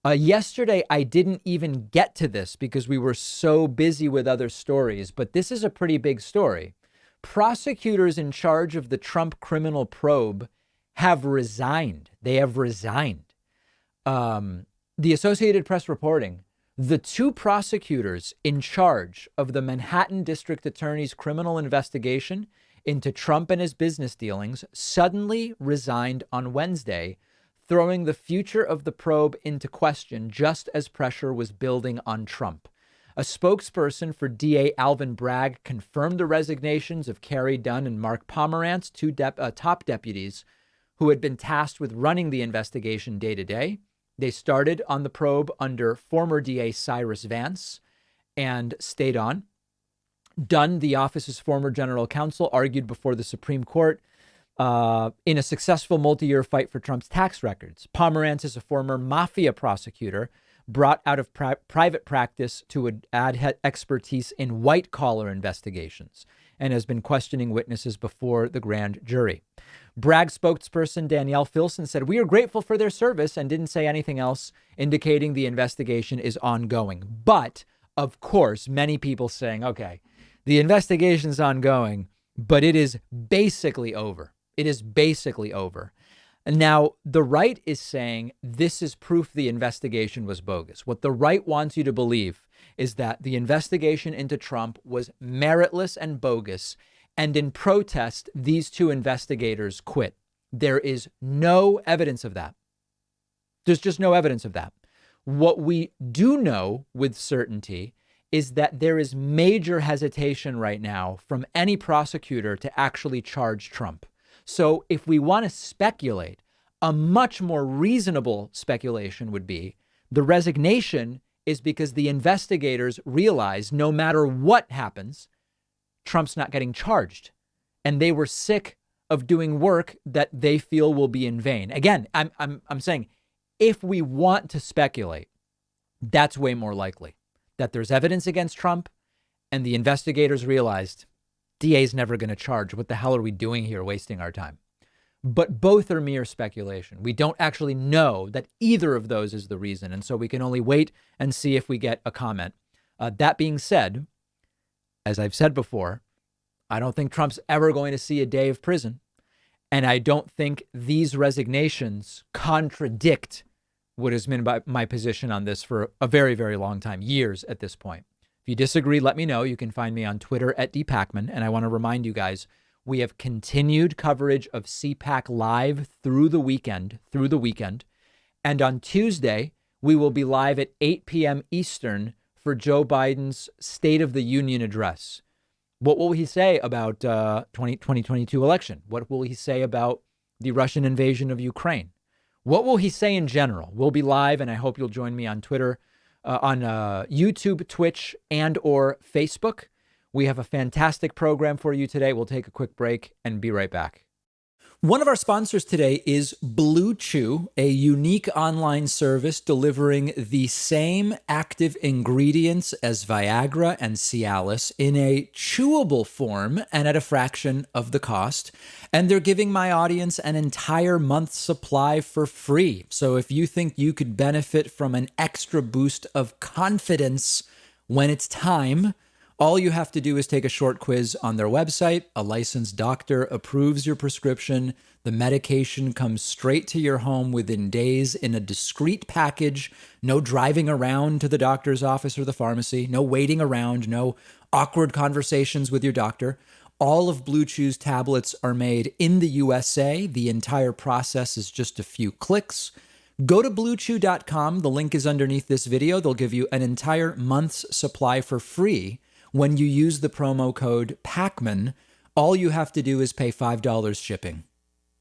Yesterday, I didn't even get to this because we were so busy with other stories, but this is a pretty big story. Prosecutors in charge of the Trump criminal probe have resigned. They have resigned. The Associated Press reporting, the two prosecutors in charge of the Manhattan District Attorney's criminal investigation into Trump and his business dealings suddenly resigned on Wednesday, throwing the future of the probe into question just as pressure was building on Trump. A spokesperson for DA Alvin Bragg confirmed the resignations of Carrie Dunn and Mark Pomerantz, two top deputies who had been tasked with running the investigation day to day. They started on the probe under former DA Cyrus Vance and stayed on. Dunn, the office's former general counsel, argued before the Supreme Court in a successful multi-year fight for Trump's tax records. Pomerantz is a former mafia prosecutor brought out of private practice to add expertise in white-collar investigations and has been questioning witnesses before the grand jury. Bragg spokesperson Danielle Filson said, "We are grateful for their service," and didn't say anything else, indicating the investigation is ongoing. But, of course, many people saying, okay, the investigation is ongoing, but it is basically over. It is basically over. Now, the right is saying this is proof the investigation was bogus. What the right wants you to believe is that the investigation into Trump was meritless and bogus. And in protest, these two investigators quit. There is no evidence of that. There's just no evidence of that. What we do know with certainty is that there is major hesitation right now from any prosecutor to actually charge Trump. So if we want to speculate, a much more reasonable speculation would be the resignation is because the investigators realize no matter what happens, Trump's not getting charged. And they were sick of doing work that they feel will be in vain. Again, I'm saying if we want to speculate, that's way more likely that there's evidence against Trump and the investigators realized DA's never going to charge. What the hell are we doing here, wasting our time? But both are mere speculation. We don't actually know that either of those is the reason. And so we can only wait and see if we get a comment. That being said, as I've said before, I don't think Trump's ever going to see a day of prison. And I don't think these resignations contradict what has been my position on this for a very, very long time, years at this point. If you disagree, let me know. You can find me on Twitter at @dpacman. And I want to remind you guys, we have continued coverage of CPAC live through the weekend. And on Tuesday, we will be live at 8 p.m. Eastern for Joe Biden's State of the Union address. What will he say about 2022 election? What will he say about the Russian invasion of Ukraine? What will he say in general? We'll be live, and I hope you'll join me on Twitter, on YouTube, Twitch, and or Facebook. We have a fantastic program for you today. We'll take a quick break and be right back. One of our sponsors today is Blue Chew, a unique online service delivering the same active ingredients as Viagra and Cialis in a chewable form and at a fraction of the cost. And they're giving my audience an entire month's supply for free. So if you think you could benefit from an extra boost of confidence when it's time, all you have to do is take a short quiz on their website. A licensed doctor approves your prescription. The medication comes straight to your home within days in a discreet package. No driving around to the doctor's office or the pharmacy. No waiting around. No awkward conversations with your doctor. All of Blue Chew's tablets are made in the USA. The entire process is just a few clicks. Go to bluechew.com. The link is underneath this video. They'll give you an entire month's supply for free when you use the promo code PACMAN. All you have to do is pay $5 shipping.